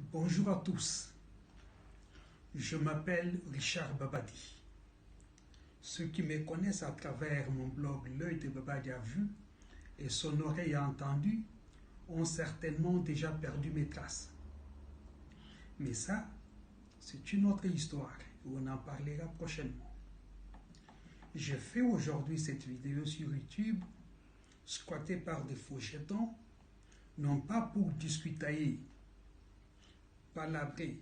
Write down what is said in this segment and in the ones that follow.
Bonjour à tous, je m'appelle Richard Babadi. Ceux qui me connaissent à travers mon blog L'œil de Babadi a vu et son oreille a entendu ont certainement déjà perdu mes traces. Mais ça, c'est une autre histoire et on en parlera prochainement. Je fais aujourd'hui cette vidéo sur YouTube, squattée par des faux jetons, non pas pour discutailler, palabrer,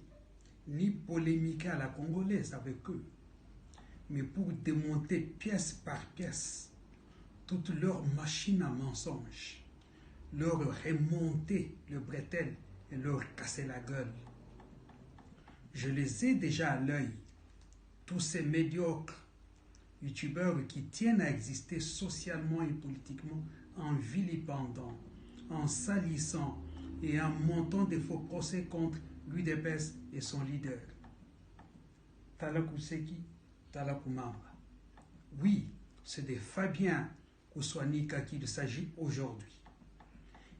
ni polémiquer à la congolaise avec eux, mais pour démonter pièce par pièce toute leur machine à mensonges, leur remonter le bretelle et leur casser la gueule. Je les ai déjà à l'œil, tous ces médiocres youtubeurs qui tiennent à exister socialement et politiquement en vilipendant, en salissant et en montant des faux procès contre l'UDPS et son leader. Talakuseki, Talakumamba. Oui, c'est de Fabien Kouswanika qu'il s'agit aujourd'hui.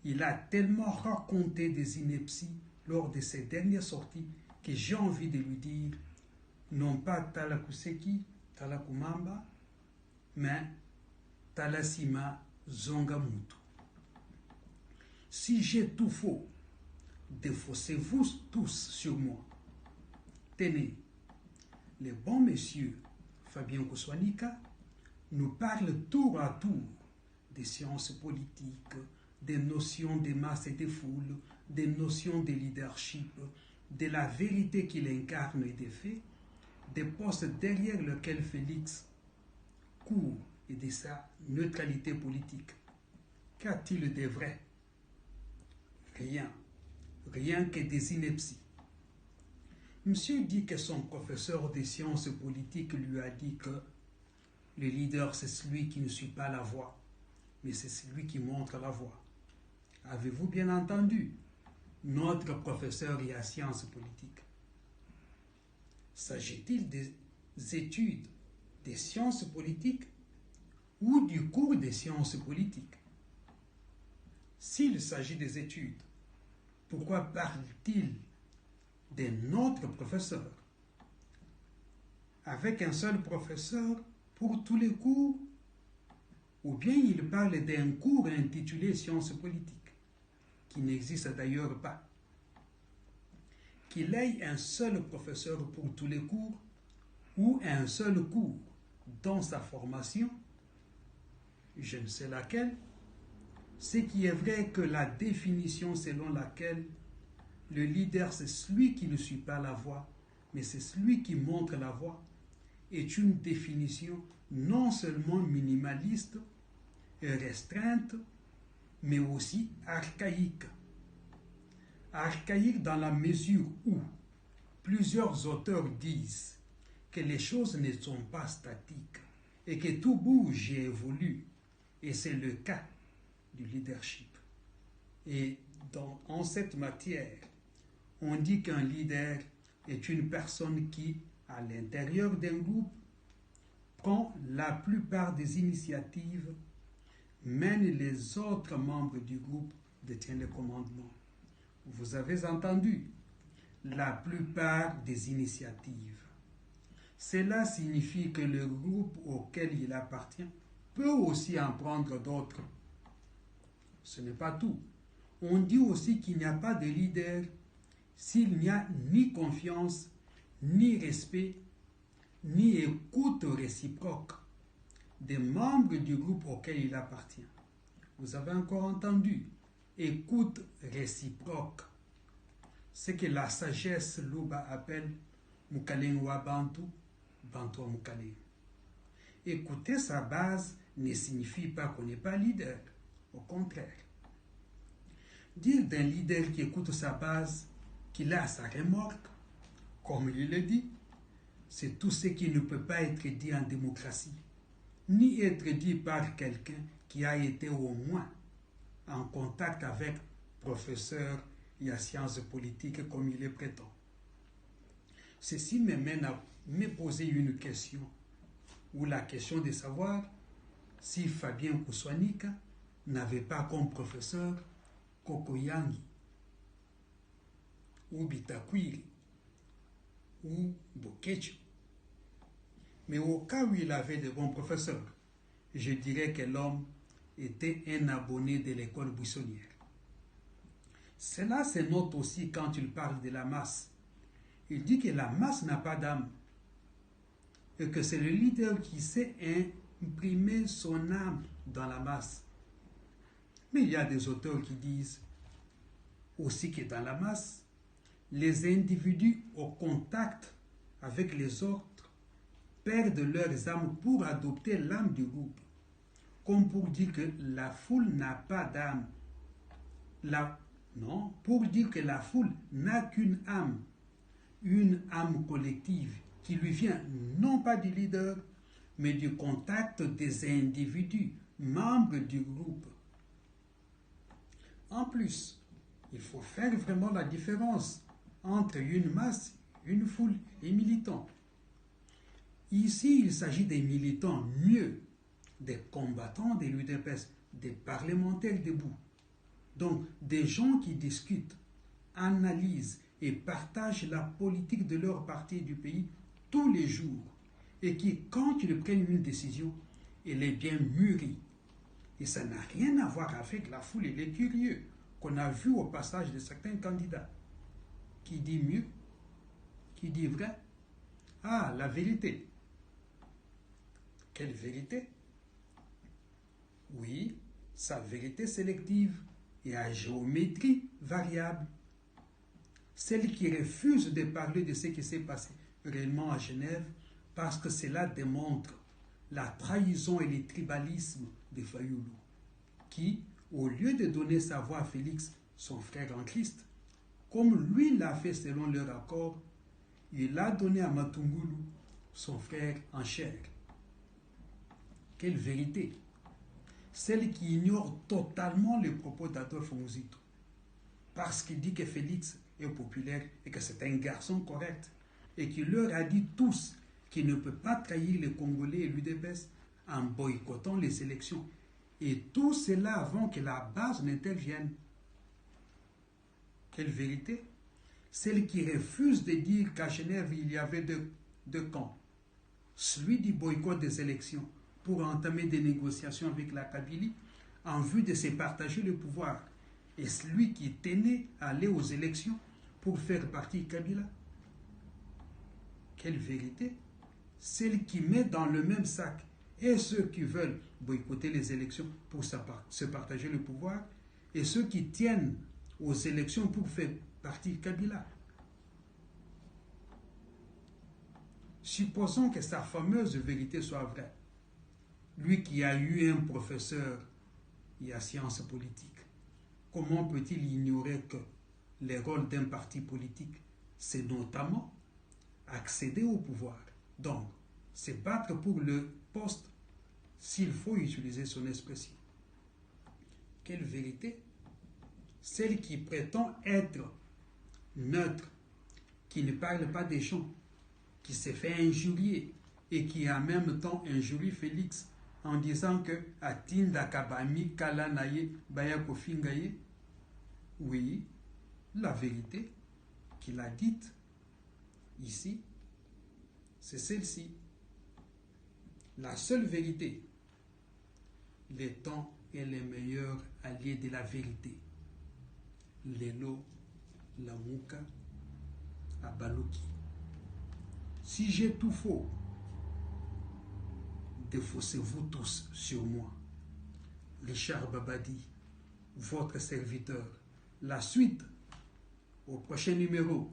Il a tellement raconté des inepties lors de ses dernières sorties que j'ai envie de lui dire, non pas Talakuseki, Talakumamba, mais Talasima Zongamutu. Si j'ai tout faux, défaussez-vous tous sur moi. Tenez, le bon monsieur Fabien Kouswanika nous parle tour à tour des sciences politiques, des notions de masse et de foule, des notions de leadership, de la vérité qu'il incarne et des faits, des postes derrière lesquels Félix court et de sa neutralité politique. Qu'a-t-il de vrai? Rien. Rien que des inepties. Monsieur dit que son professeur de sciences politiques lui a dit que le leader, c'est celui qui ne suit pas la voie, mais c'est celui qui montre la voie. Avez-vous bien entendu? Notre professeur est à sciences politiques. S'agit-il des études des sciences politiques ou du cours des sciences politiques? S'il s'agit des études, pourquoi parle-t-il de notre professeur? Avec un seul professeur pour tous les cours? Ou bien il parle d'un cours intitulé Sciences politiques, qui n'existe d'ailleurs pas. Qu'il ait un seul professeur pour tous les cours ou un seul cours dans sa formation, je ne sais laquelle, ce qui est vrai que la définition selon laquelle le leader c'est celui qui ne suit pas la voie, mais c'est celui qui montre la voie, est une définition non seulement minimaliste et restreinte, mais aussi archaïque. Archaïque dans la mesure où plusieurs auteurs disent que les choses ne sont pas statiques et que tout bouge et évolue, et c'est le cas du leadership. Et en cette matière, on dit qu'un leader est une personne qui, à l'intérieur d'un groupe, prend la plupart des initiatives, mène les autres membres du groupe, détient le commandement. Vous avez entendu, la plupart des initiatives. Cela signifie que le groupe auquel il appartient peut aussi en prendre d'autres. Ce n'est pas tout. On dit aussi qu'il n'y a pas de leader s'il n'y a ni confiance, ni respect, ni écoute réciproque des membres du groupe auquel il appartient. Vous avez encore entendu, écoute réciproque. Ce que la sagesse Luba appelle Mukalengwa Bantu, Bantu Mukaleng. Écouter sa base ne signifie pas qu'on n'est pas leader, au contraire. Dire d'un leader qui écoute sa base qu'il a sa remorque, comme il le dit, c'est tout ce qui ne peut pas être dit en démocratie, ni être dit par quelqu'un qui a été au moins en contact avec professeur et à sciences politiques comme il le prétend. Ceci me mène à me poser une question, ou la question de savoir si Fabien Kouswanika n'avait pas comme professeur Kokoyangi. ou Bitakwiri, ou Bokecho. Mais au cas où il avait de bons professeurs, je dirais que l'homme était un abonné de l'école buissonnière. Cela se note aussi quand il parle de la masse. Il dit que la masse n'a pas d'âme et que c'est le leader qui sait imprimer son âme dans la masse. Mais il y a des auteurs qui disent aussi que dans la masse, les individus au contact avec les autres perdent leurs âmes pour adopter l'âme du groupe, comme pour dire que la foule n'a pas d'âme. Non, pour dire que la foule n'a qu'une âme, une âme collective qui lui vient non pas du leader, mais du contact des individus, membres du groupe. En plus, il faut faire vraiment la différence entre une masse, une foule et militants. Ici, il s'agit des militants mieux, des combattants de l'UDPS, des parlementaires debout. Donc, des gens qui discutent, analysent et partagent la politique de leur parti et du pays tous les jours et qui, quand ils prennent une décision, elle est bien mûrie. Et ça n'a rien à voir avec la foule et les curieux qu'on a vu au passage de certains candidats. Qui dit mieux? Qui dit vrai? Ah, la vérité. Quelle vérité? Oui, sa vérité sélective et à géométrie variable. Celle qui refuse de parler de ce qui s'est passé réellement à Genève parce que cela démontre la trahison et le tribalisme de Fayoulou, qui, au lieu de donner sa voix à Félix, son frère en Christ, comme lui l'a fait selon leur accord, il l'a donné à Matungulu, son frère en chair. Quelle vérité! Celle qui ignore totalement les propos d'Adolphe Mouzito, parce qu'il dit que Félix est populaire et que c'est un garçon correct, et qu'il leur a dit tous qu'il ne peut pas trahir les Congolais et l'UDPS en boycottant les élections. Et tout cela avant que la base n'intervienne. Quelle vérité! Celle qui refuse de dire qu'à Genève, il y avait deux camps. Celui du boycott des élections pour entamer des négociations avec la Kabylie en vue de se partager le pouvoir, et celui qui tenait à aller aux élections pour faire partie Kabila. Quelle vérité! Celle qui met dans le même sac et ceux qui veulent boycotter les élections pour se partager le pouvoir et ceux qui tiennent aux élections pour faire partie Kabila. Supposons que sa fameuse vérité soit vraie. Lui qui a eu un professeur en sciences politiques, comment peut-il ignorer que le rôle d'un parti politique, c'est notamment accéder au pouvoir, donc se battre pour le poste s'il faut utiliser son expression. Quelle vérité! Celle qui prétend être neutre, qui ne parle pas des gens, qui se fait injurier et qui en même temps injurie Félix en disant que Atinda Kabami Kalanaye Bayakofingaye. Oui, la vérité qu'il a dite ici, c'est celle-ci. La seule vérité. Le temps est le meilleur allié de la vérité. Lelo, Lamuka, Abaloki. Si j'ai tout faux, défaussez-vous tous sur moi. Richard Babadi, votre serviteur. La suite au prochain numéro.